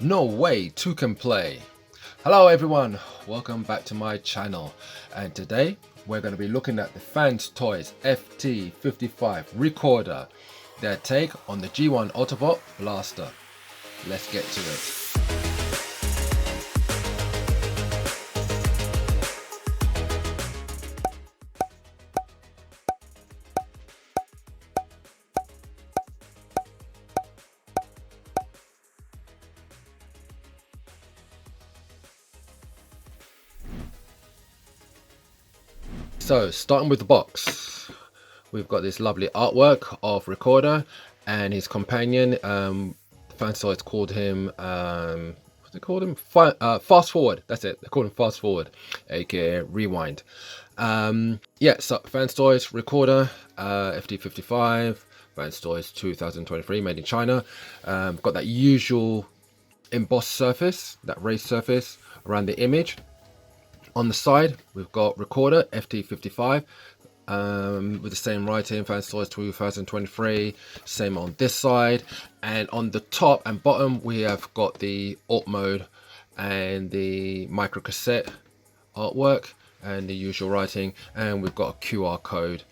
No way two can play. Hello everyone, welcome back to my channel, and today we're going to be looking at the FanToys FT-55 recorder, their take on the G1 Autobot blaster. Let's get to it. So starting with the box, we've got this lovely artwork of Recorder and his companion. FanToys called him, what's it called him? Fast Forward. That's it. They called him Fast Forward, aka Rewind. Yeah. So FanToys Recorder, FT-55, FanToys 2023, made in China. Got that usual embossed surface, that raised surface around the image. On the side, we've got Recorder FT-55 with the same writing, FanToys 2023, same on this side. And on the top and bottom, we have got the alt mode and the micro cassette artwork and the usual writing. And we've got a QR code,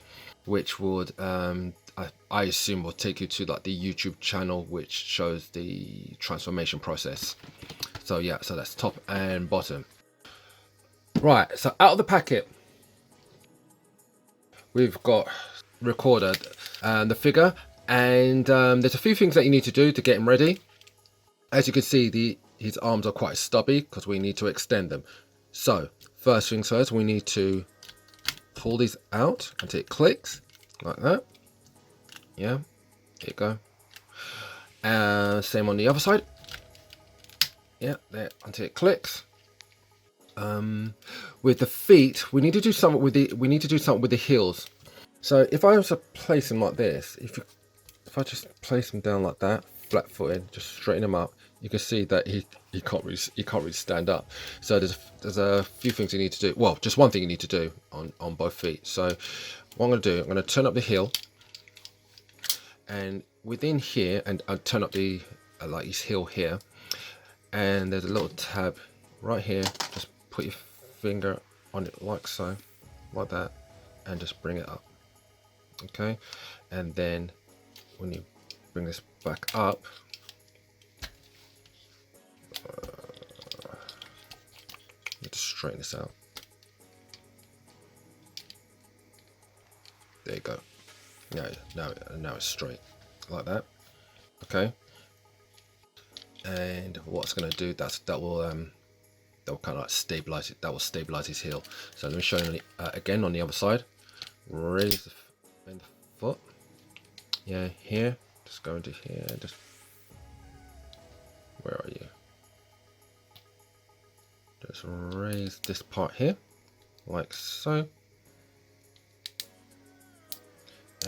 which would, I assume, will take you to like the YouTube channel, which shows the transformation process. So yeah, so that's top and bottom. Right, so out of the packet, we've got Recorder, the figure, and there's a few things that you need to do to get him ready. As you can see, his arms are quite stubby because we need to extend them. So first things first, we need to pull these out until it clicks, like that. Yeah, here you go. Same on the other side. Yeah, there, until it clicks. With the feet, we need to do something with the heels. So if I was to place them like this, if I just place them down like that, flat-footed, just straighten them up, you can see that he can't really stand up. So there's a few things you need to do. Well, just one thing you need to do on both feet. So what I'm going to do, I'm going to turn up the heel, and within here, and I'll turn up the like his heel here, and there's a little tab right here. Just put your finger on it like so, like that, and just bring it up. Okay, and then when you bring this back up, just straighten this out. There you go. Now it's straight like that. Okay, and what's going to do, that will kind of like stabilize it. That will stabilize his heel. So let me show you again on the other side. Bend the foot. Yeah, here. Just go into here. Just, where are you? Just raise this part here, like so,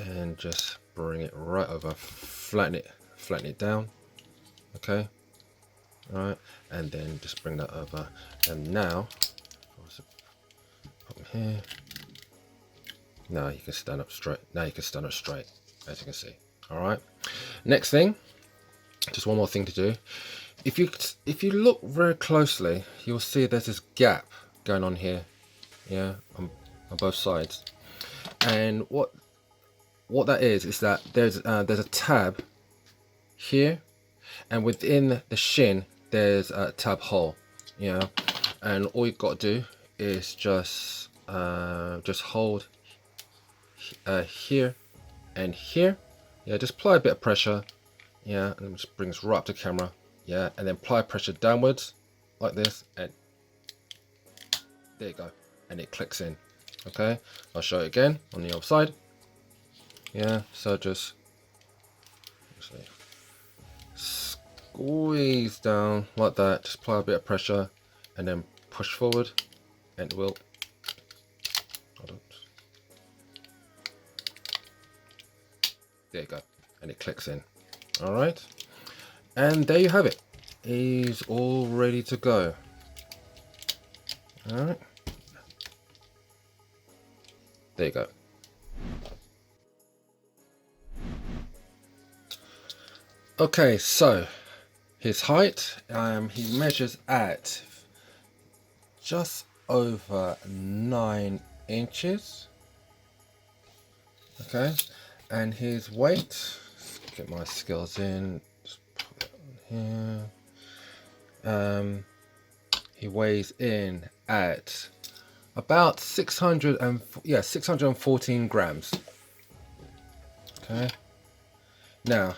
and just bring it right over. Flatten it down. Okay. Alright, and then just bring that over, and now put them here. Now you can stand up straight. As you can see. Alright, next thing, just one more thing to do. If you look very closely, you'll see there's this gap going on here, yeah, on both sides. And what that is that there's a tab here, and within the shin there's a tab hole, you know, and all you've got to do is just hold here and here. Yeah, just apply a bit of pressure. Yeah, and it just brings right up to camera. Yeah, and then apply pressure downwards like this, and there you go, and it clicks in. Okay, I'll show it again on the other side. Yeah, so just squeeze down like that, just apply a bit of pressure, and then push forward, and it will. There you go, and it clicks in. All right, and there you have it. He's all ready to go. All right, there you go. Okay, so His height, he measures at just over 9 inches. Okay, and his weight, get my scales in, just put it on here. He weighs in at about 614 grams. Okay, now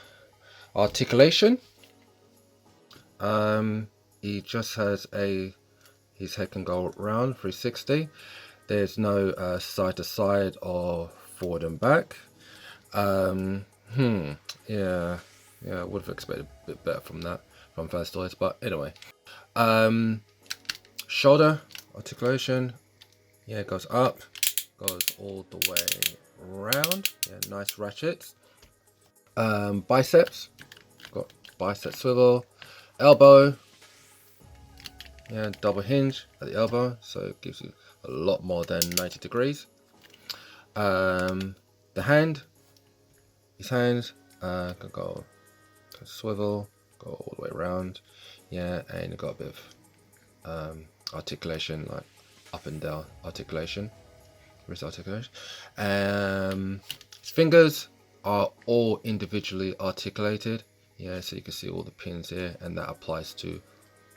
articulation, he just has his head can go round 360. There's no side to side or forward and back. Yeah, I would have expected a bit better from that from First Toys, but anyway. Shoulder articulation, yeah, it goes up, goes all the way around. Yeah, nice ratchets. Biceps, got bicep swivel. Elbow, yeah, double hinge at the elbow, so it gives you a lot more than 90 degrees. The hand, his hands can swivel, go all the way around. Yeah, and you got a bit of articulation, like up and down articulation, wrist articulation. His fingers are all individually articulated. Yeah, so you can see all the pins here, and that applies to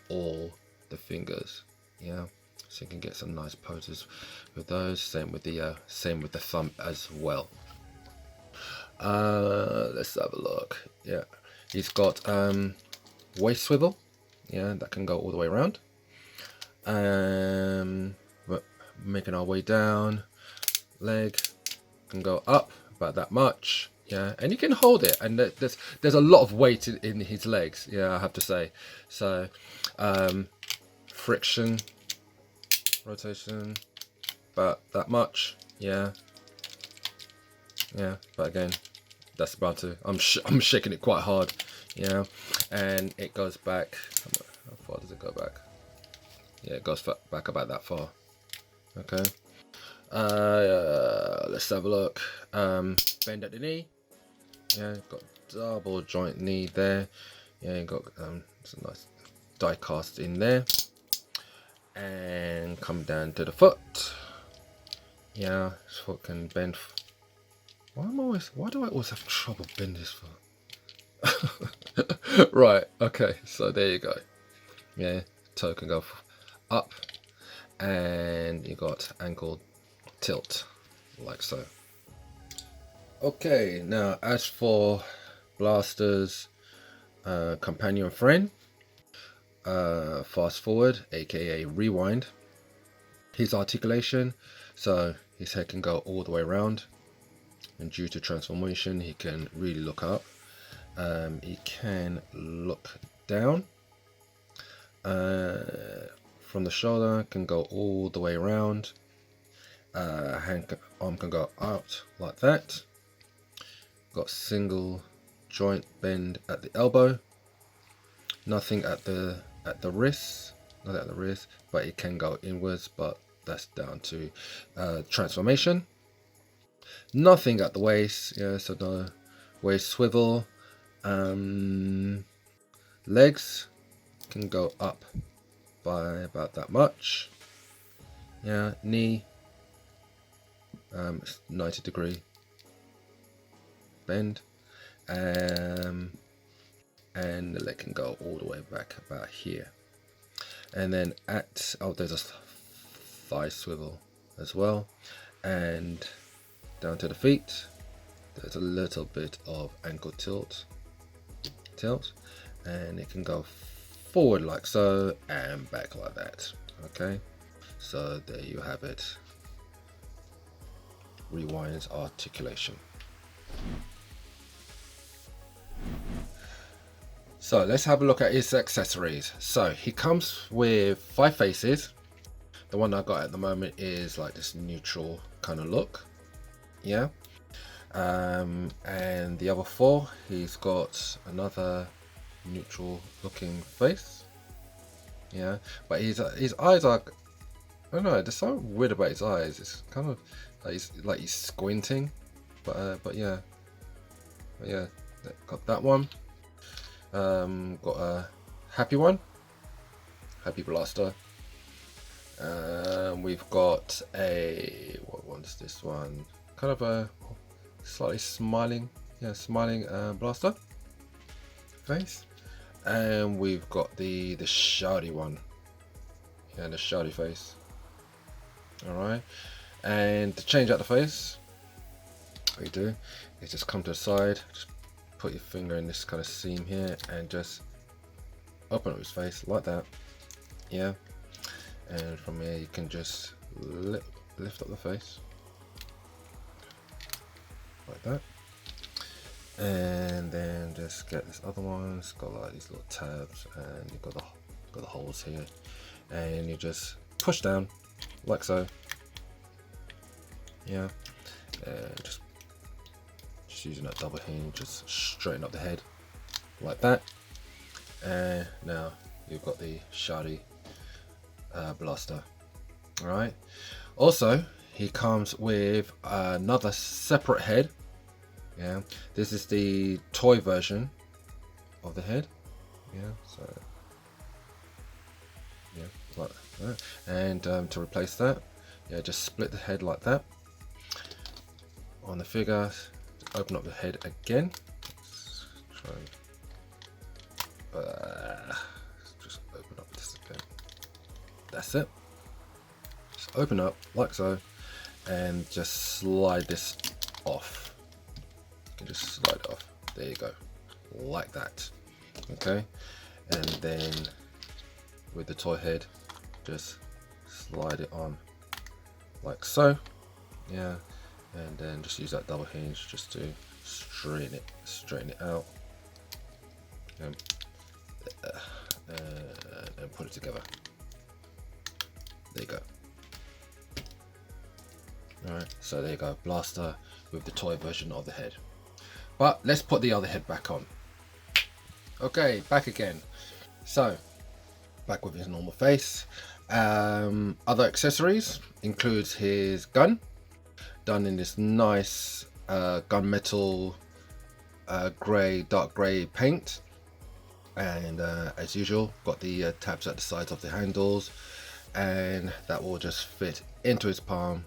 all the fingers. Yeah, so you can get some nice poses with those. Same with the thumb as well. Let's have a look. Yeah, he's got waist swivel. Yeah, that can go all the way around. But making our way down, leg can go up about that much. Yeah, and you can hold it, and there's a lot of weight in his legs. Yeah, I have to say. So friction, rotation, about that much. Yeah, but again, that's about to. I'm shaking it quite hard. Yeah, and it goes back. How far does it go back? Yeah, it goes back about that far. Okay. Let's have a look. Bend at the knee. Yeah, got double joint knee there. Yeah, got some nice die cast in there, and come down to the foot. Yeah, this foot can bend. Why do I always have trouble bending this foot? Right. Okay. So there you go. Yeah, toe can go up, and you got ankle tilt like so. Okay, now as for Blaster's companion friend, fast forward, aka rewind, his articulation, so his head can go all the way around, and due to transformation he can really look up. He can look down. From the shoulder can go all the way around. Arm can go out like that. Got single joint bend at the elbow. Nothing at the wrist. Not at the wrist, but it can go inwards, but that's down to transformation. Nothing at the waist. Yeah, so no waist swivel. Legs can go up by about that much. Yeah, knee 90 degree bend, and the leg can go all the way back about here. And then there's a thigh swivel as well, and down to the feet there's a little bit of ankle tilt, and it can go forward like so and back like that. Okay, so there you have it. Rewind's articulation. So let's have a look at his accessories. So he comes with 5 faces. The one I got at the moment is like this neutral kind of look. Yeah. And the other 4, he's got another neutral looking face. Yeah. But his eyes are, I don't know, there's something weird about his eyes. It's kind of like he's squinting. But yeah. Got that one. Got a happy one, happy blaster. We've got a, what one's this one? Kind of a slightly smiling, smiling blaster face. And we've got the shouty one, the shouty face. All right, and to change out the face, what you do is just come to the side, just put your finger in this kind of seam here, and just open up his face like that. Yeah, and from here you can just lift up the face like that, and then just get this other one. It's got like these little tabs, and you've got the holes here, and you just push down like so. Yeah, and just using that double hinge, just straighten up the head like that. And now you've got the shouty blaster. All right. Also, he comes with another separate head. Yeah, this is the toy version of the head. Yeah, so yeah, like that. And to replace that, yeah, just split the head like that. On the figure, open up the head again. Let's try and just open up this again. That's it. Just open up like so, and just slide this off. You can just slide it off. There you go, like that. Okay, and then with the toy head, just slide it on like so. Yeah, and then just use that double hinge just to straighten it out, and put it together. There you go. Alright, so there you go, blaster with the toy version of the head. But let's put the other head back on. Okay, back again. So back with his normal face. Other accessories includes his gun, done in this nice gunmetal dark grey paint, and as usual got the tabs at the sides of the handles, and that will just fit into his palm.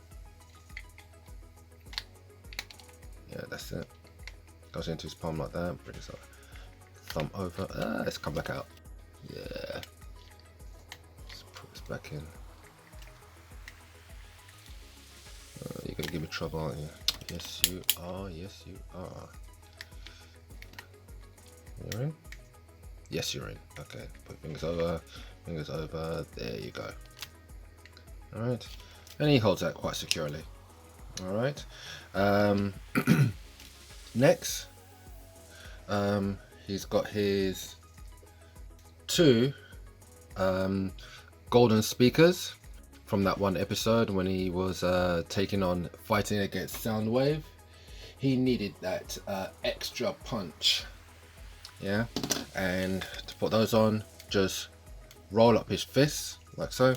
Yeah, that's it. Goes into his palm like that. Bring his thumb over. Let's come back out. Yeah. Let's put this back in. You're gonna give me trouble, aren't you? Yes, you are. Yes, you are. You're in? Yes, you're in. Okay. Put fingers over. Fingers over. There you go. All right. And he holds that quite securely. All right. Next, he's got his two golden speakers from that one episode when he was fighting against Soundwave. He needed that extra punch. Yeah, and to put those on, just roll up his fists like so,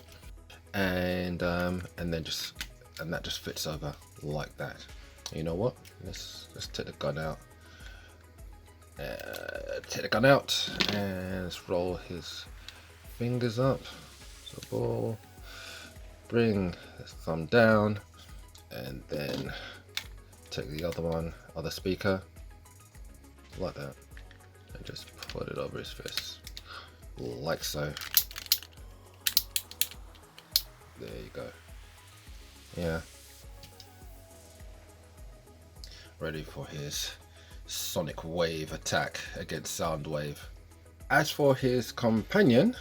and then that just fits over like that. You know what? Let's take the gun out. And let's roll his fingers up. So ball. Bring the thumb down, and then take the other speaker, like that, and just put it over his fist, like so. There you go. Yeah. Ready for his sonic wave attack against Soundwave. As for his companion,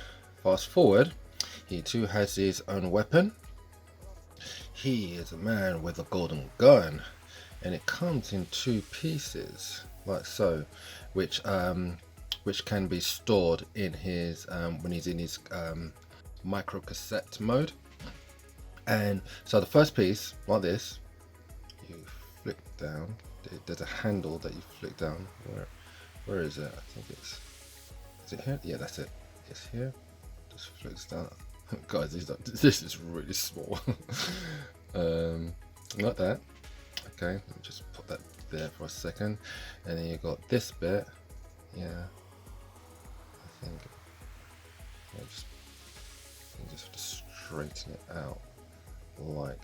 fast forward, he too has his own weapon. He is a man with a golden gun, and it comes in two pieces, like so, which can be stored in his when he's in his micro cassette mode. And so the first piece, like this, you flick down. There's a handle that you flick down. Where is it? I think is it here? Yeah, that's it. It's here. Just flicks down. Guys, this is really small. Like that. Okay, let me just put that there for a second, and then you got this bit. Yeah, I think just have to straighten it out like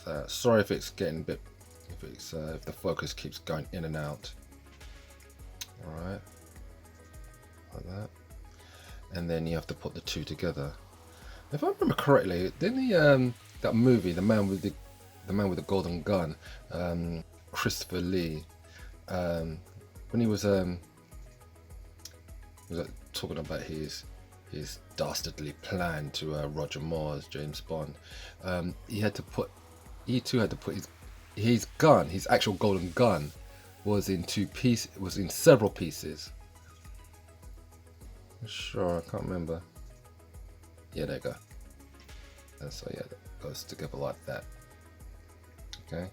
that. Sorry if it's getting a bit, if the focus keeps going in and out. All right, like that, and then you have to put the two together. If I remember correctly, didn't the that movie, the man with the golden gun, Christopher Lee, when he was talking about his dastardly plan to Roger Moore's James Bond, he too had to put his gun, his actual golden gun, was in several pieces. Sure, I can't remember. Yeah, there you go. And so yeah, that goes together like that. Okay,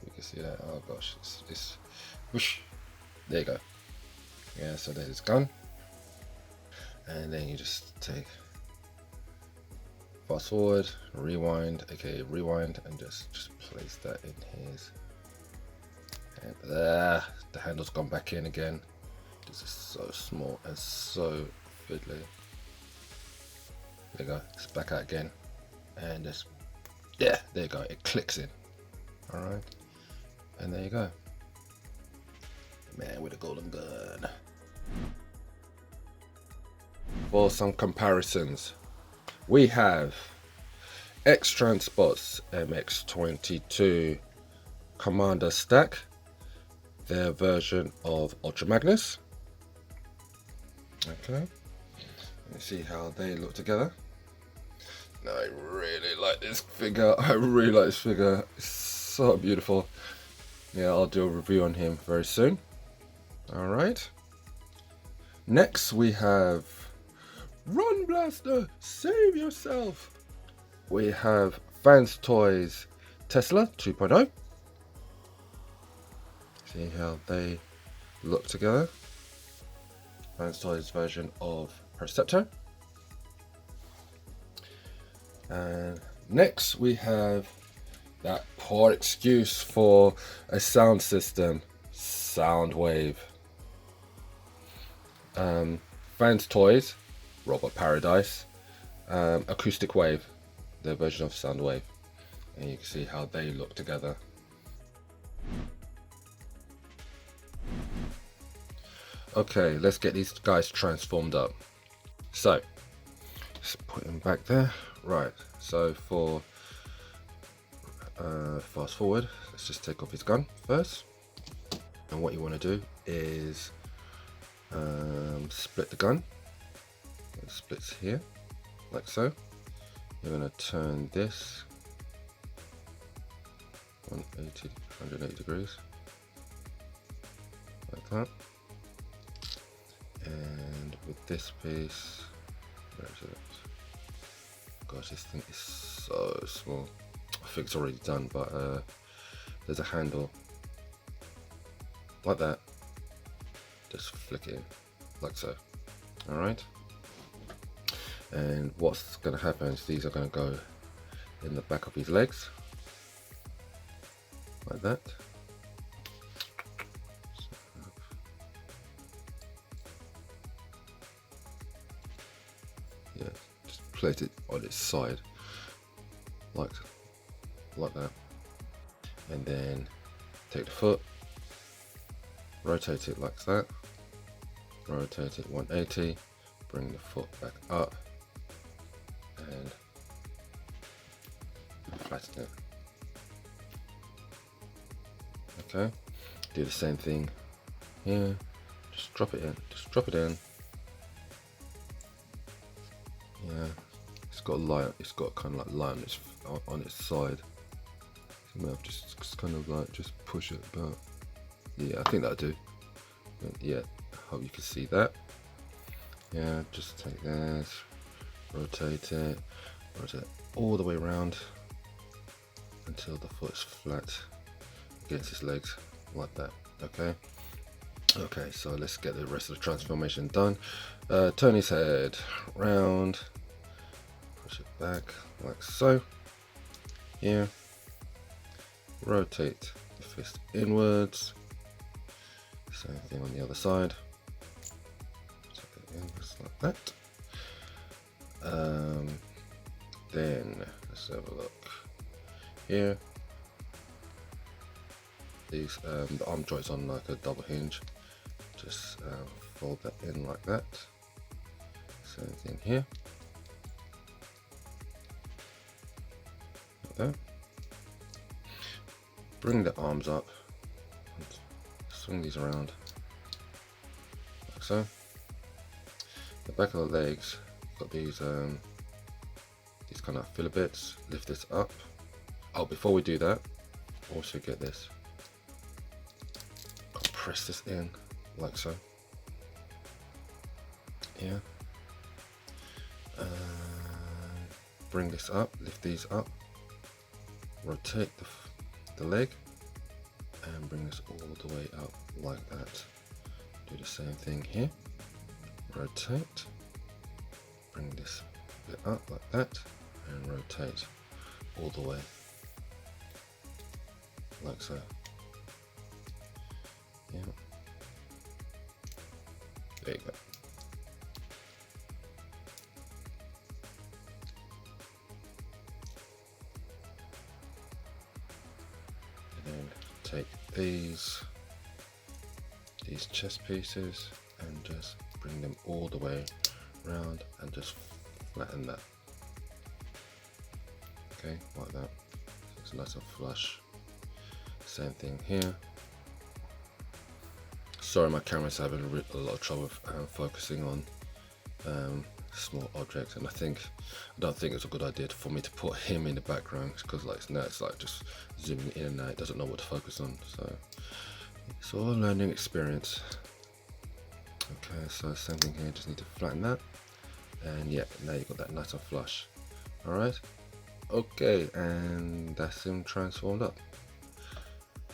you can see that. Oh gosh, it's whoosh. There you go. Yeah, so there's his gun, and then you just take fast forward, rewind, aka rewind, and just place that in his. And there, the handle's gone back in again. This is so small and so fiddly. There you go, it's back out again. And just, yeah, there you go, it clicks in. Alright, and there you go. Man with a golden gun. For some comparisons, we have X-Transport's MX-22 Commander Stack, their version of Ultra Magnus. Okay, let me see how they look together. Now, I really like this figure. I really like this figure. It's so beautiful. Yeah, I'll do a review on him very soon. Alright. Next we have Run Blaster, Save Yourself. We have Fans Toys Tesla 2.0. See how they look together. Fans Toys version of Perceptor. And next we have that poor excuse for a sound system, Soundwave. Fans Toys, Robot Paradise, Acoustic Wave, their version of Soundwave. And you can see how they look together. Okay, let's get these guys transformed up. So, just put him back there. Right, so for fast forward, let's just take off his gun first. And what you want to do is split the gun. It splits here, like so. You're going to turn this 180 degrees, like that. And with this piece, where is it? Gosh, this thing is so small. I think it's already done, but there's a handle like that. Just flick it in, like so. All right. And what's going to happen is these are going to go in the back of his legs, like that. Yeah, just place it on its side, like that, and then take the foot, rotate it like that, rotate it 180, bring the foot back up, and flatten it. Okay, do the same thing here. Just drop it in. Just drop it in. Yeah, it's got a line. It's got kind of like line on its side. So I'll just kind of like just push it, but yeah, I think that'll do. Yeah, I hope you can see that. Yeah, just take this, rotate it all the way around until the foot's flat against his legs, like that. Okay, so let's get the rest of the transformation done. Turn his head round, push it back like so. Here, rotate the fist inwards. Same thing on the other side. Take it inwards like that. Then let's have a look here. These the arm joints on like a double hinge. Just fold that in like that. Same thing here. Like that. Bring the arms up. Swing these around like so. The back of the legs got these kind of filler bits. Lift this up. Oh, before we do that, also get this. Press this in like so. Yeah. Bring this up. Lift these up. Rotate the leg. And bring this all the way up like that. Do the same thing here. Rotate. Bring this bit up like that. And rotate all the way. Like so. Yeah. There you go. And then take these chest pieces and just bring them all the way around and just flatten that. Okay, like that. So it's nice and flush. Same thing here. Sorry, my camera's having a lot of trouble focusing on small objects, and I don't think it's a good idea for me to put him in the background, because like now it's like just zooming in and out. It doesn't know what to focus on, so it's all a learning experience. Okay, so same thing here. Just need to flatten that, and yeah, now you've got that nice and flush. All right. Okay, and that's him transformed up.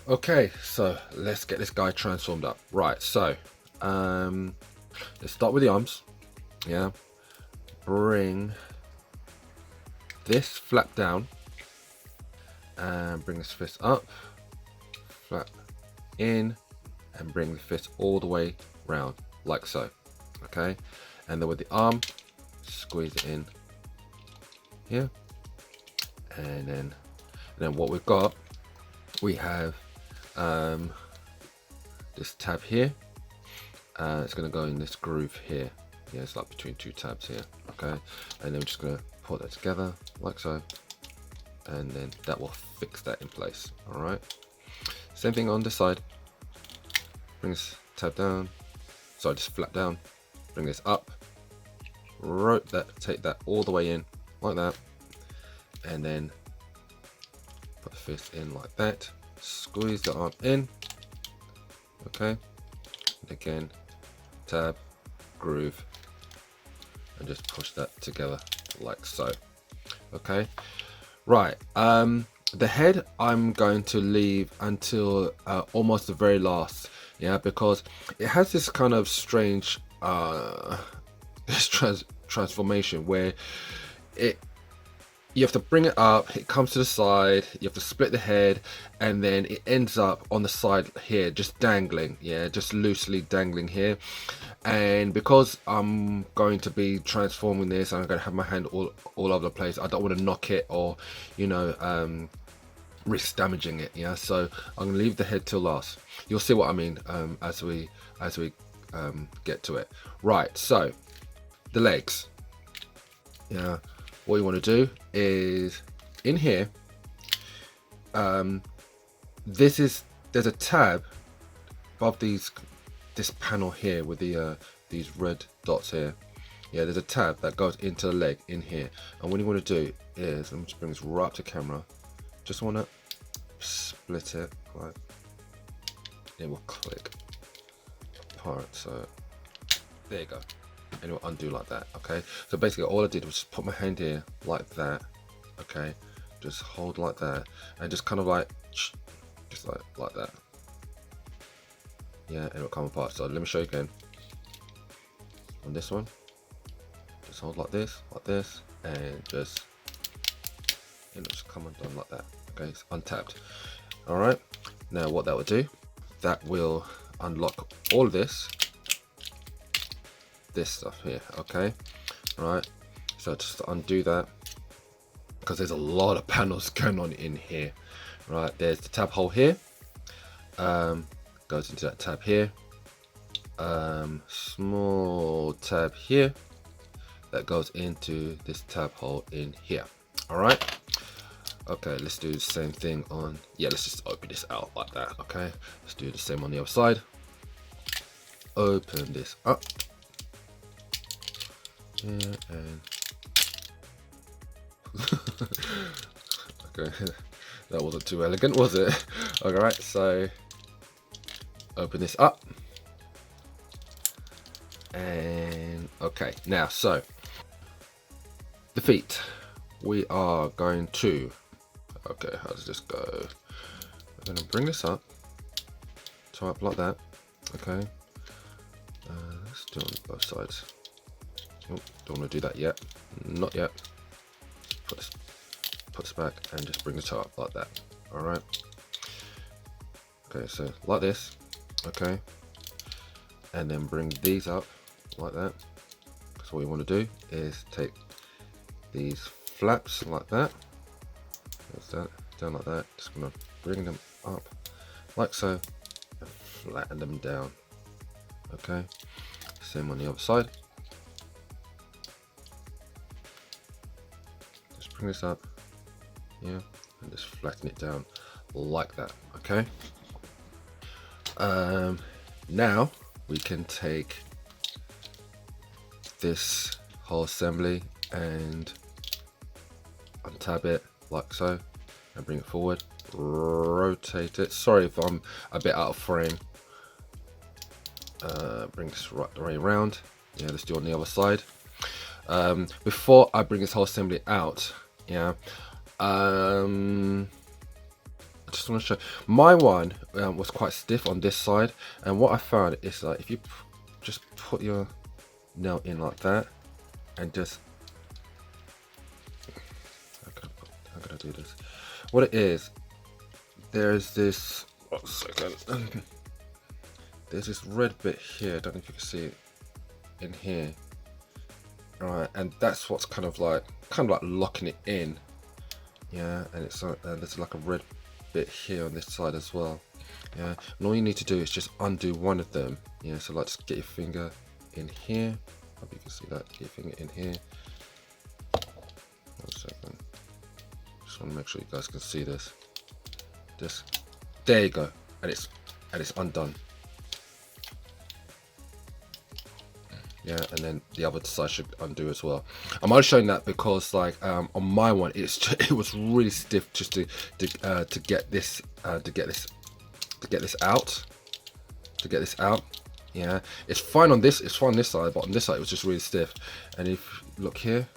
Okay, so let's get this guy transformed up. Right, so let's start with the arms. Yeah, bring this flap down and bring this fist up, flap in, and bring the fist all the way round like so. Okay, and then with the arm, squeeze it in here, and then what we've got, we have this tab here. It's going to go in this groove here. Yeah, it's like between two tabs here. Okay, and then we're just going to put that together like so, and then that will fix that in place. All right, same thing on this side. Bring this tab down, sorry, just flap down, bring this up, take that all the way in like that, and then put the fist in like that. Squeeze the arm in. Okay, and again, tab, groove, and just push that together like so. Okay, right. The head I'm going to leave until almost the very last. Yeah, because it has this kind of strange this transformation where you have to bring it up, it comes to the side, you have to split the head, and then it ends up on the side here, just dangling. Yeah, just loosely dangling here. And because I'm going to be transforming this, I'm going to have my hand all over the place. I don't want to knock it or, you know, risk damaging it. Yeah, so I'm going to leave the head till last. You'll see what I mean as we get to it. Right, so the legs. Yeah. What you want to do is in here, there's a tab above this panel here with these red dots here. Yeah, there's a tab that goes into the leg in here, and what you want to do is, let me just bring this right up to camera. Just want to split it, right? It will click apart. So there you go. And it will undo like that. Okay, so basically all I did was just put my hand here like that. Okay, just hold like that, and just kind of like just like that. Yeah, and it'll come apart. So let me show you again on this one. Just hold like this, and just, you know, just come undone like that. Okay, it's untapped. All right, now what that will do, that will unlock all of this stuff here. Okay, all right, So just to undo that, because there's a lot of panels going on in here. Right, there's the tab hole here, goes into that tab here, small tab here that goes into this tab hole in here. All right, okay, let's do the same thing on, yeah, let's just open this out like that. Okay, let's do the same on the other side. Open this up, yeah, and okay, that wasn't too elegant, was it? All right, so open this up, and okay, now so the feet, we are going to, okay, how does this go? I'm gonna bring this up, tie up like that. Okay, let's do it on both sides. Oh, don't want to do that yet, not yet. Put this back and just bring the toe up like that. All right, okay, so like this. Okay, and then bring these up like that. So what you want to do is take these flaps like that. That's that, down like that. Just gonna bring them up like so and flatten them down. Okay, same on the other side. Just bring this up, yeah, and just flatten it down like that. Okay, now we can take this whole assembly and untab it like so and bring it forward, rotate it. Sorry if I'm a bit out of frame. Bring this right the way around. Yeah, let's do it on the other side. Before I bring this whole assembly out, yeah, I just want to show my one was quite stiff on this side, and what I found is like if you just put your nail in like that and just, how can I do this? What it is, there's this, one second, there's this red bit here. I don't know if you can see it in here. All right, and that's what's kind of like locking it in. Yeah, and it's there's like a red bit here on this side as well. Yeah, and all you need to do is just undo one of them. Yeah, so like just get your finger in here. Hope you can see that. Get your finger in here. 1 second. Just want to make sure you guys can see this. Just there you go, and it's undone. Yeah, and then the other side should undo as well. I'm only showing that because like on my one it was really stiff just to get this out. Yeah, it's fine on this, side, but on this side it was just really stiff. And if you look here,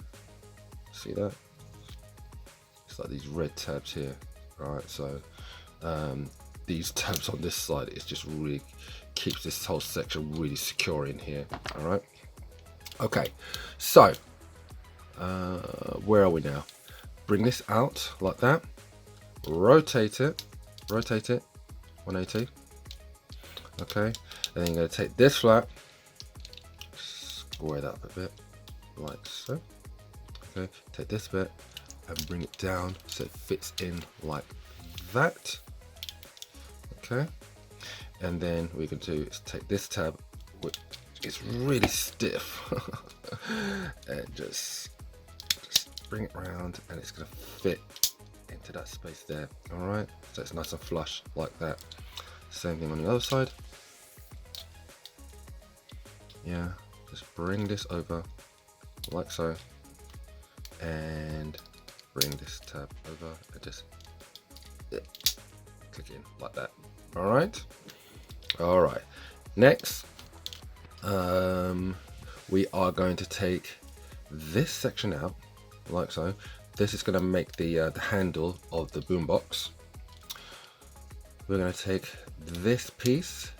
see that? It's like these red tabs here. Right, so these tabs on this side, it just really keeps this whole section really secure in here. All right, okay, so where are we now? Bring this out like that, rotate it 180. Okay, and then you're going to take this flap, square that up a bit like so. Okay, take this bit and bring it down so it fits in like that. Okay, and then what we can do is take this tab, which is really stiff, and just bring it around, and it's going to fit into that space there. All right, so it's nice and flush like that. Same thing on the other side. Yeah, just bring this over like so, and bring this tab over and just click in like that. All right, next we are going to take this section out like so. This is going to make the handle of the boombox. We're going to take this piece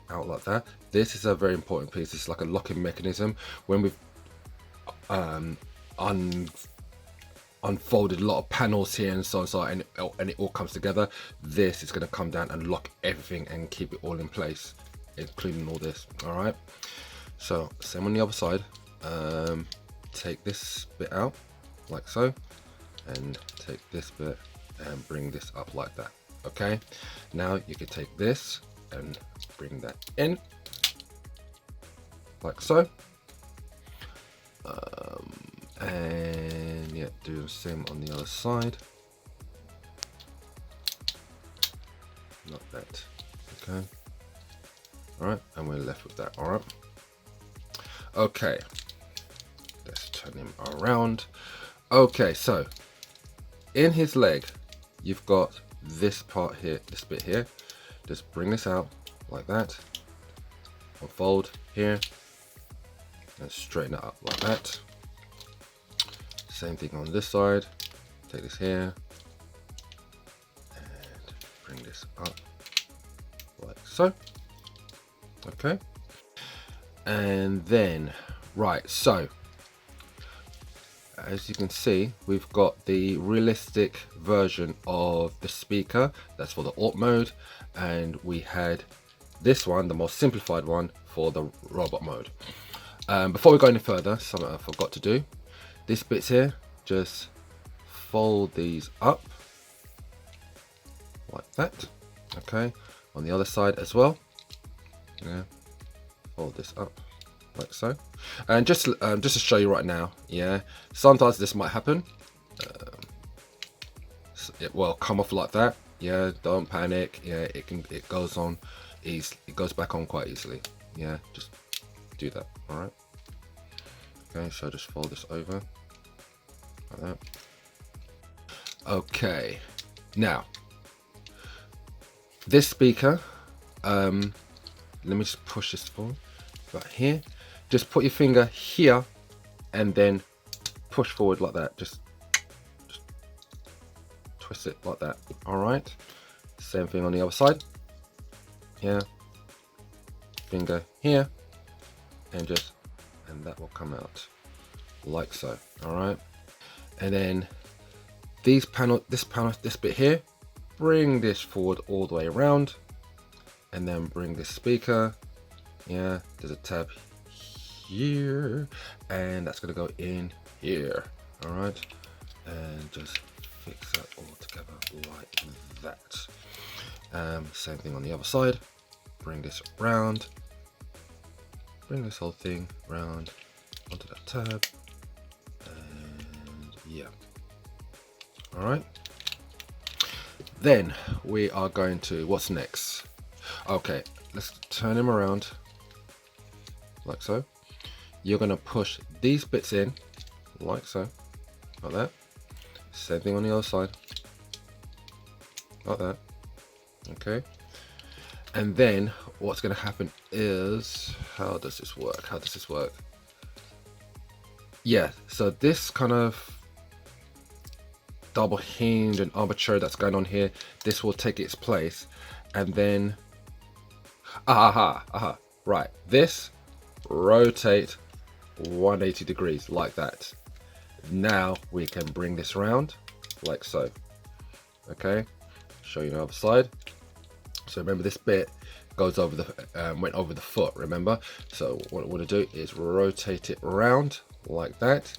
out like that. This is a very important piece. It's like a locking mechanism. When we've unfolded a lot of panels here and so on, and it all comes together, this is going to come down and lock everything and keep it all in place, including all this. All right, so same on the other side. take this bit out like so, and take this bit and bring this up like that. Okay, now you can take this and bring that in like so, and yeah, do the same on the other side like that. Okay, all right, and we're left with that. All right, okay, let's turn him around. Okay, so in his leg you've got this part here, this bit here. Just bring this out like that, unfold here, and straighten it up like that. Same thing on this side. Take this here and bring this up like so. Okay, and then right, so as you can see, we've got the realistic version of the speaker, that's for the AUT mode, and we had this one, the more simplified one, for the robot mode. Before we go any further, something I forgot to do. This bits here, just fold these up like that. Okay, on the other side as well. Yeah, fold this up like so, and just to show you right now, yeah, sometimes this might happen. It will come off like that. Yeah, don't panic. Yeah, it goes on easy, it goes back on quite easily. Yeah, just do that. All right, okay, so just fold this over like that. Okay, now this speaker, let me just push this forward right here. Just put your finger here and then push forward like that. Just twist it like that. All right. Same thing on the other side. Yeah. Finger here, and that will come out like so. All right. And then this bit here, bring this forward all the way around, and then bring this speaker. Yeah. There's a tab here, and that's gonna go in here. All right, and just fix that all together like that. Same thing on the other side. Bring this round, bring this whole thing round onto that tab, and yeah. All right, then we are going to, what's next? Okay, let's turn him around like so. You're going to push these bits in like so, like that. Same thing on the other side, like that. Okay, and then what's going to happen is, how does this work? Yeah, so this kind of double hinge and armature that's going on here, this will take its place, and then right, this rotate 180 degrees like that. Now we can bring this round like so. Okay, show you the other side. So remember, this bit goes over the went over the foot, remember? So what I want to do is rotate it around like that,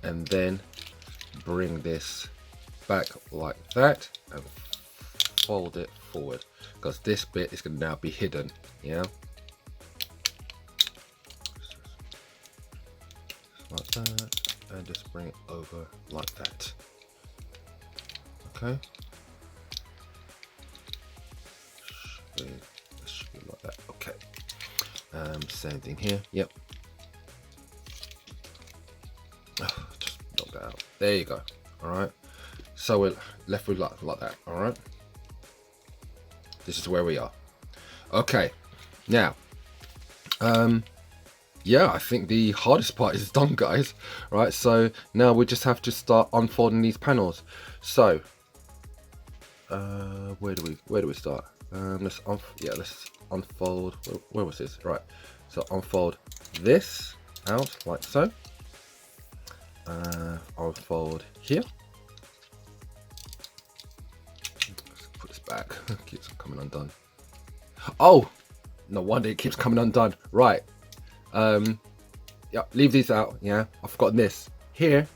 and then bring this back like that and fold it forward, because this bit is going to now be hidden. Yeah, like that, and just bring it over like that. Okay, should be like that. Okay, same thing here. Yep, just knock that out. There you go. All right, so we're left with like that. All right, this is where we are. Okay, now yeah, I think the hardest part is done, guys. Right, so now we just have to start unfolding these panels. So where do we start? Let's unfold. Where was this? Right, so unfold this out like so. Unfold here. Let's put this back. It keeps coming undone. Oh, no wonder it keeps coming undone. Right. Yeah, leave these out. Yeah, I've forgotten this here.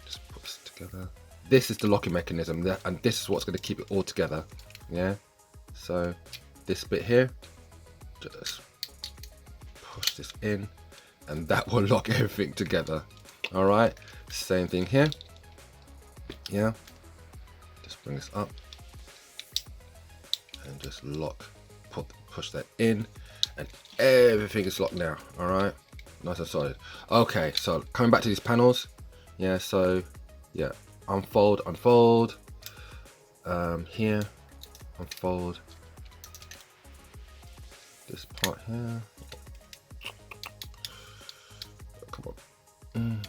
Just put this together. This is the locking mechanism, and this is what's going to keep it all together. Yeah, so this bit here, just push this in, and that will lock everything together. All right, same thing here. Yeah, just bring this up and just lock, push that in, and everything is locked now. All right, nice and solid. Okay, so coming back to these panels. Yeah, so yeah, unfold, here, unfold this part here. Come on.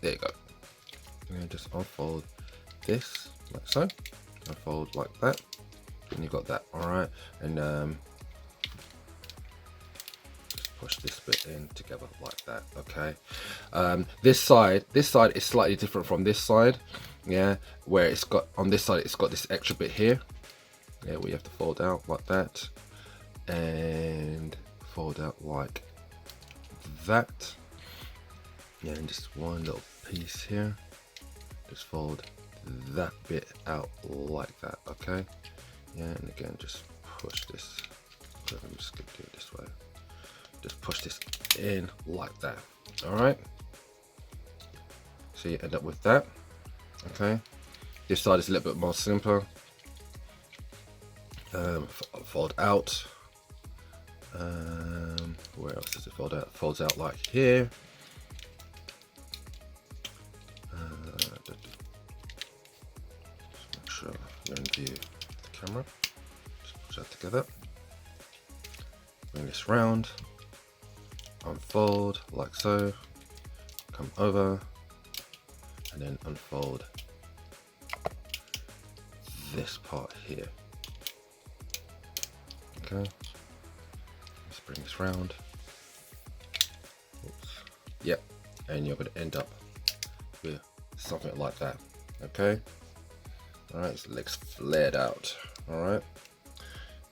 There you go. And just unfold this like so. Unfold like that. And you got that. Alright. And just push this bit in together like that. Okay. This side is slightly different from this side. Yeah. Where it's got, on this side it's got this extra bit here. Yeah, we have to fold out like that. And fold out like that. Yeah, and just one little piece here. Just fold that bit out like that. Okay. Yeah, and again, just push this. Let me just do it this way. Just push this in like that. All right. So you end up with that. Okay. This side is a little bit more simpler. Fold out. Where else does it fold out? Folds out like here. Just make sure you're in view of the camera. Just push that together. Bring this round. Unfold like so. Come over. And then unfold this part here. Okay. Let's bring this round. Oops. Yep. And you're going to end up with something like that. Okay. All right. So legs flared out. All right.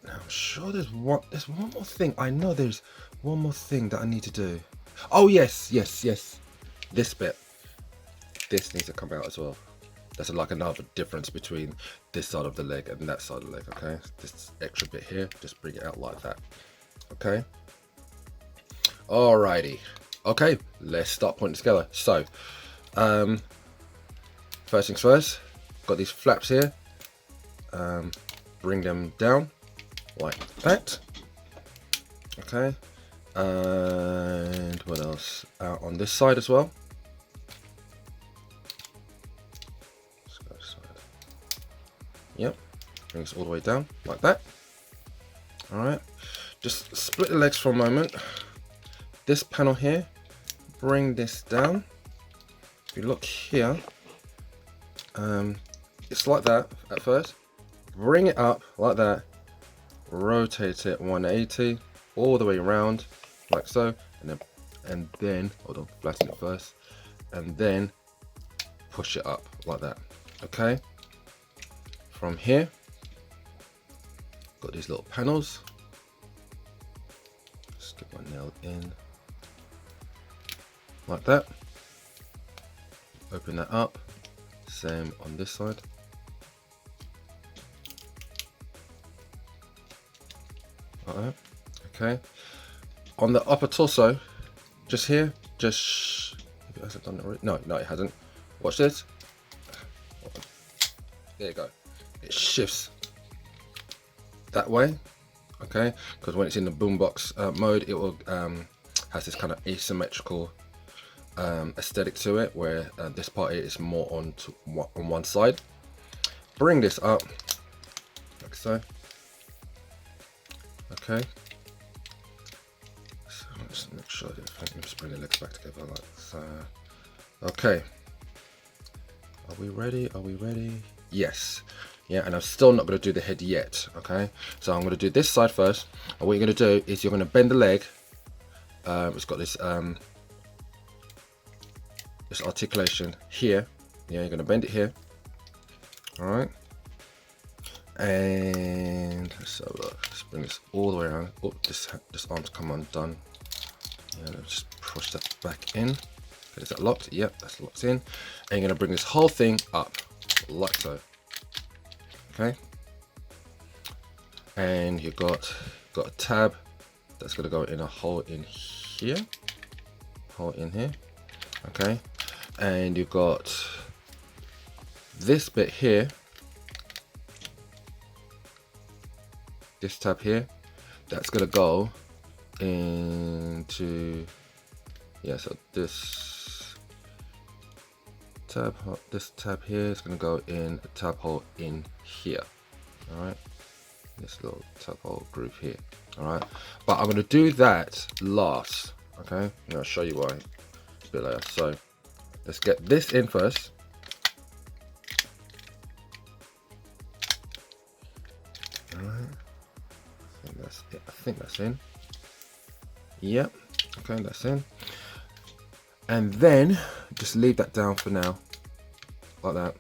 Now I'm sure there's one more thing. I know there's one more thing that I need to do. Oh yes. This bit. This needs to come out as well. That's like another difference between this side of the leg and that side of the leg. Okay. This extra bit here. Just bring it out like that. Okay. Alrighty. Okay. Let's start putting it together. So, first things first. Got these flaps here. Bring them down like that. Okay. And what else? Out on this side as well. Let's go this side. Yep. Bring this all the way down like that. All right. Just split the legs for a moment. This panel here. Bring this down. If you look here, it's like that at first. Bring it up like that. Rotate it 180 all the way around like so, and then hold on, flatten it first, and then push it up like that. Okay. From here, got these little panels. Just get my nail in like that. Open that up. Same on this side. Like that. Okay. On the upper torso, just here, if it hasn't done it already. No, it hasn't. Watch this. There you go. It shifts that way. Okay, because when it's in the boombox mode, it will has this kind of asymmetrical aesthetic to it, where this part here is more on one side. Bring this up like so. Okay. So let's make sure that I can just bring the legs back together like so. Okay. Are we ready? Are we ready? Yes. Yeah, and I'm still not going to do the head yet. Okay. So I'm going to do this side first. And what you're going to do is you're going to bend the leg. It's got this this articulation here. Yeah, you're going to bend it here. All right. And let's have a look. Let's bring this all the way around. Oh, this arm's come undone. Yeah, let's just push that back in. Okay, is that locked? Yep, that's locked in. And you're gonna bring this whole thing up, like so. Okay. And you've got a tab that's gonna go in a hole in here. Hole in here. Okay. And you've got this bit here. This tab here, that's gonna go into, yeah, so this tab here is gonna go in a tab hole in here. All right, this little tab hole groove here. All right, but I'm gonna do that last. Okay, and I'll show you why a bit later. So let's get this in first. All right. I think that's in. Yep. Okay, that's in. And then just leave that down for now, like that.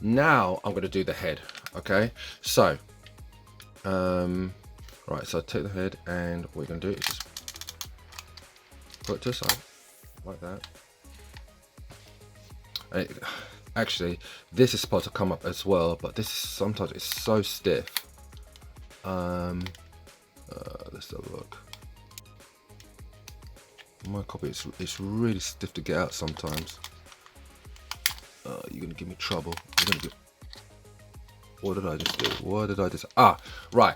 Now I'm going to do the head. Okay. So, right. So take the head, and what we're going to do is just put it to the side, like that. And actually, this is supposed to come up as well, but this sometimes it's so stiff. Let's have a look. My copy, it's really stiff to get out sometimes. You're gonna give me trouble. What did I just do? What did I just? Ah, right.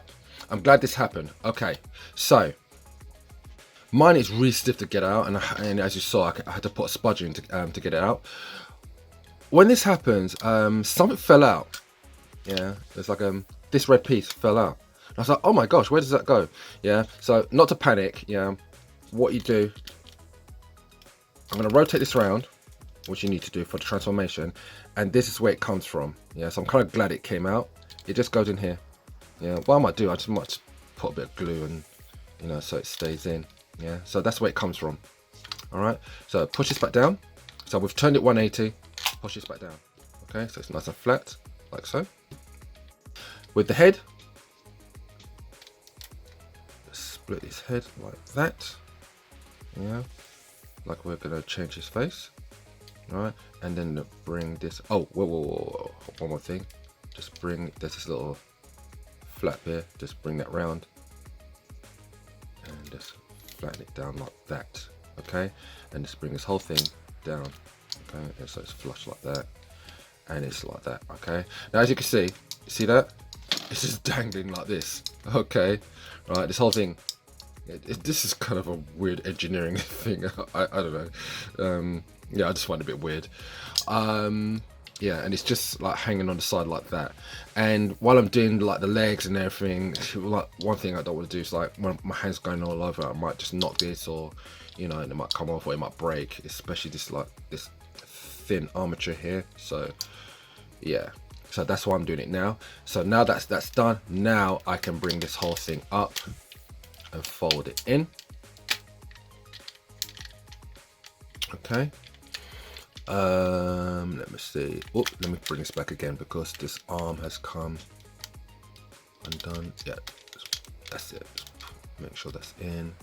I'm glad this happened. Okay, so mine is really stiff to get out, and as you saw, I had to put a spudger in to get it out. When this happens, something fell out. Yeah, it's like this red piece fell out. I was like, oh my gosh, where does that go? Yeah, so not to panic. Yeah, what you do, I'm going to rotate this around, which you need to do for the transformation, and this is where it comes from. Yeah, so I'm kind of glad it came out. It just goes in here. Yeah, what I might do, I just might put a bit of glue and, you know, so it stays in. Yeah, so that's where it comes from. All right, so push this back down. So we've turned it 180, push this back down. Okay, so it's nice and flat, like so. With the head, split his head like that. Yeah, like we're gonna change his face. All right, and then bring this. Oh, whoa, one more thing. Just bring, there's this little flap here. Just bring that round and just flatten it down like that. Okay, and just bring this whole thing down. Okay, and so it's flush like that, and it's like that. Okay, now as you can see that it's just dangling like this. Okay, right, this whole thing. This is kind of a weird engineering thing. I don't know. Yeah, I just find it a bit weird. Yeah, and it's just like hanging on the side like that. And while I'm doing like the legs and everything, like one thing I don't want to do is like when my hand's going all over, I might just knock this, or you know, and it might come off or it might break, especially this like this thin armature here. So yeah, so that's why I'm doing it now. So now that's done, now I can bring this whole thing up and fold it in. Okay, let me see. Oh, let me bring this back again because this arm has come undone. Yeah, that's it. Just make sure that's in,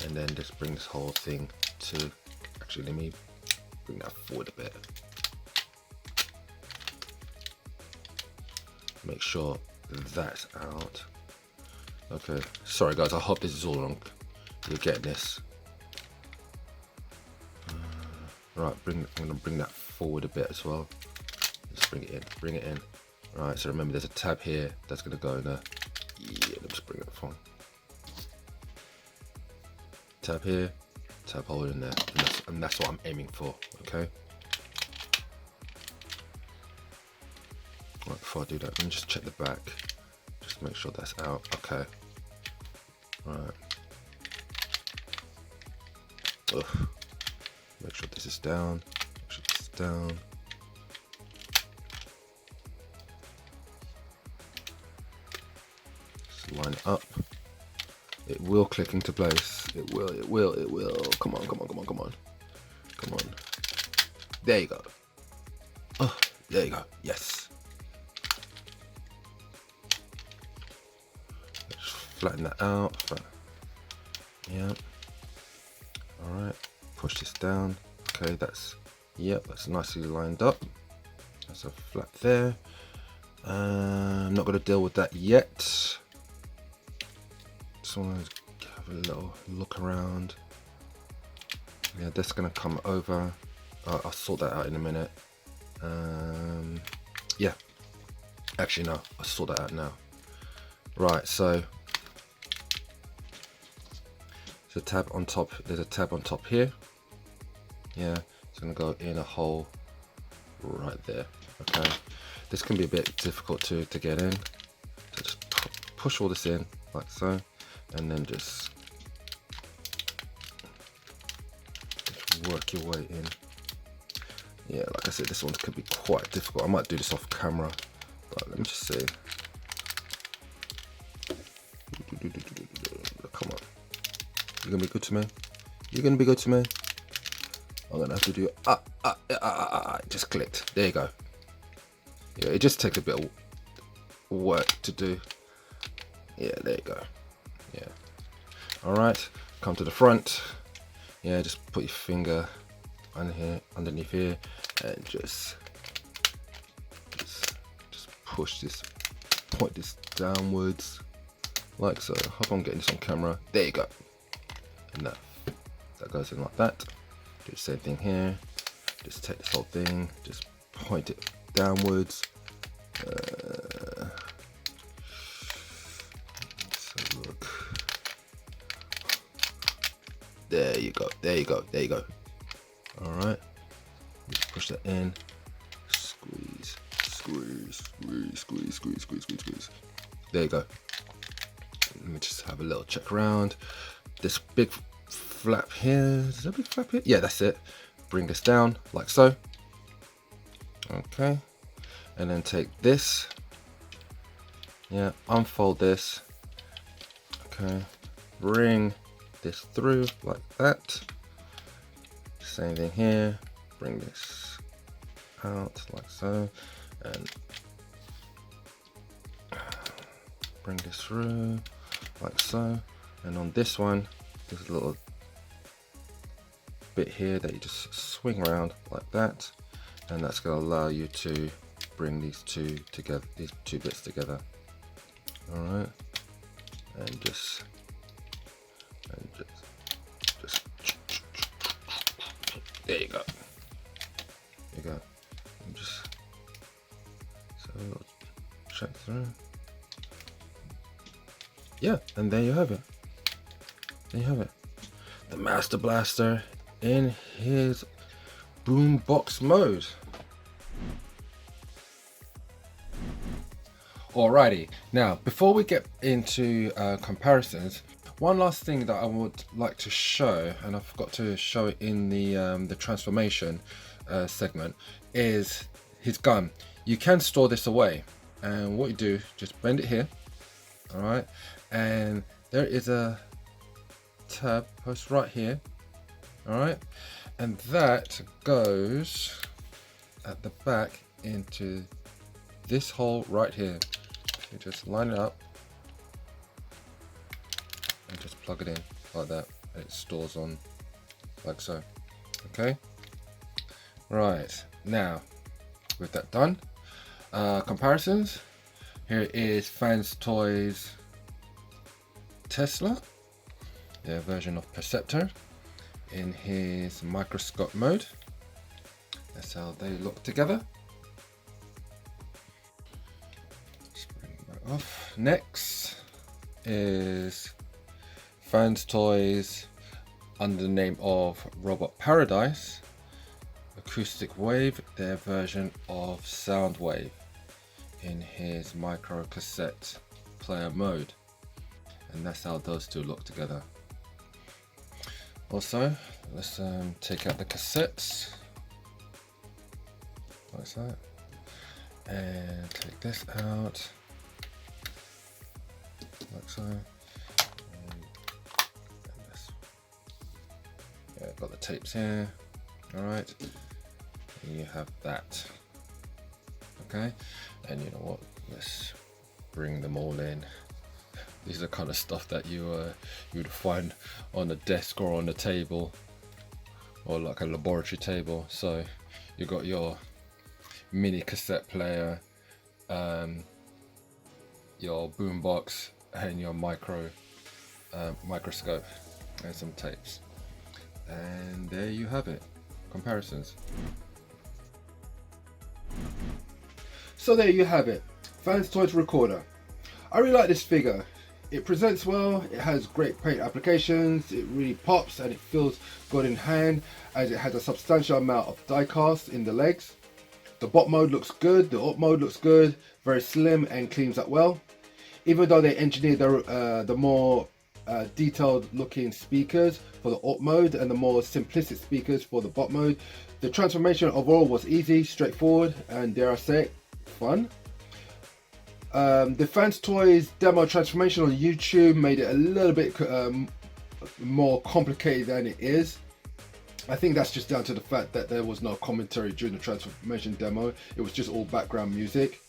and then just bring this whole thing to, actually let me bring that forward a bit. Make sure that's out. Okay, sorry guys, I hope this is all wrong. You're getting this. Right, I'm gonna bring that forward a bit as well. Just bring it in. Right, so remember there's a tab here that's gonna go in there. Yeah, let's bring it forward. Tab here, tab hole in there, and that's what I'm aiming for. Okay. Right, before I do that, let me just check the back. Just make sure that's out. Okay. Right. Ugh. Make sure this is down. Make sure this is down. Just line it up. It will click into place. It will. Come on. There you go. Oh, there you go. Yes. flatten that out. Yeah. All right, push this down. Okay, that's nicely lined up. That's a flap there. I'm not going to deal with that yet. Just want to have a little look around. Yeah, that's going to come over. I'll sort that out in a minute. Yeah, actually no, I'll sort that out now. Right, so there's a tab on top. There's a tab on top here. Yeah, it's going to go in a hole right there. Okay, this can be a bit difficult to get in. So just push all this in like so, and then just work your way in. Yeah, like I said, this one could be quite difficult. I might do this off camera, but let me just see. Come on, you're gonna be good to me. You're gonna be good to me. I'm gonna have to do just clicked. There you go. Yeah, it just takes a bit of work to do. Yeah, there you go. Yeah. All right, come to the front. Yeah, just put your finger on here, underneath here, and just push this, point this downwards, like so. I hope I'm getting this on camera. There you go. And that goes in like that. Do the same thing here. Just take this whole thing, just point it downwards. So look. There you go. There you go. There you go. All right. Just push that in. Squeeze, squeeze, squeeze, squeeze, squeeze, squeeze, squeeze, squeeze. There you go. Let me just have a little check around. This big flap here. Is there a big flap here? Yeah, that's it. Bring this down like so. Okay. And then take this. Yeah, unfold this. Okay. Bring this through like that. Same thing here. Bring this out like so. And bring this through like so. And on this one, there's a little bit here that you just swing around like that, and that's going to allow you to bring these two together, these two bits together. All right, and just there you go. There you go. And just so check through. Yeah, and there you have it. There you have it. The Master Blaster in his boombox mode. Alrighty, now before we get into comparisons, one last thing that I would like to show, and I forgot to show it in the transformation segment, is his gun. You can store this away, and what you do, just bend it here, all right, and there is a tab post right here, all right, and that goes at the back into this hole right here. You just line it up and just plug it in like that, and it stores on like so. Okay, right, now with that done, comparisons. Here is Fans Toys Tesla, their version of Perceptor in his microscope mode. That's how they look together. Just bring that off. Next is Fans Toys under the name of Robot Paradise Acoustic Wave, their version of Soundwave in his micro cassette player mode, and that's how those two look together. Also, let's take out the cassettes like that, and take this out like so. Yeah, got the tapes here. All right, and you have that. Okay, and you know what? Let's bring them all in These are the kind of stuff that you would find on the desk or on the table, or like a laboratory table. So you got your mini cassette player, your boombox, and your microscope, and some tapes. And there you have it, comparisons. So there you have it, Fans Toys recorder. I really like this figure. It presents well, it has great paint applications, it really pops and it feels good in hand, as it has a substantial amount of die cast in the legs. The bot mode looks good, the up mode looks good, very slim and cleans up well. Even though they engineered the more detailed looking speakers for the up mode and the more simplistic speakers for the bot mode, the transformation overall was easy, straightforward, and dare I say it, fun. The Fans Toys demo transformation on YouTube made it a little bit more complicated than it is. I think that's just down to the fact that there was no commentary during the transformation demo. It was just all background music.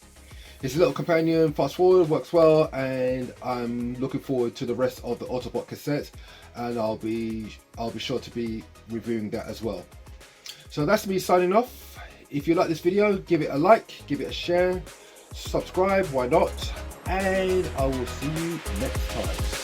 His little companion, fast forward, works well, and I'm looking forward to the rest of the Autobot cassettes, and I'll be sure to be reviewing that as well. So that's me signing off. If you like this video, give it a like, give it a share, subscribe, why not, and I will see you next time.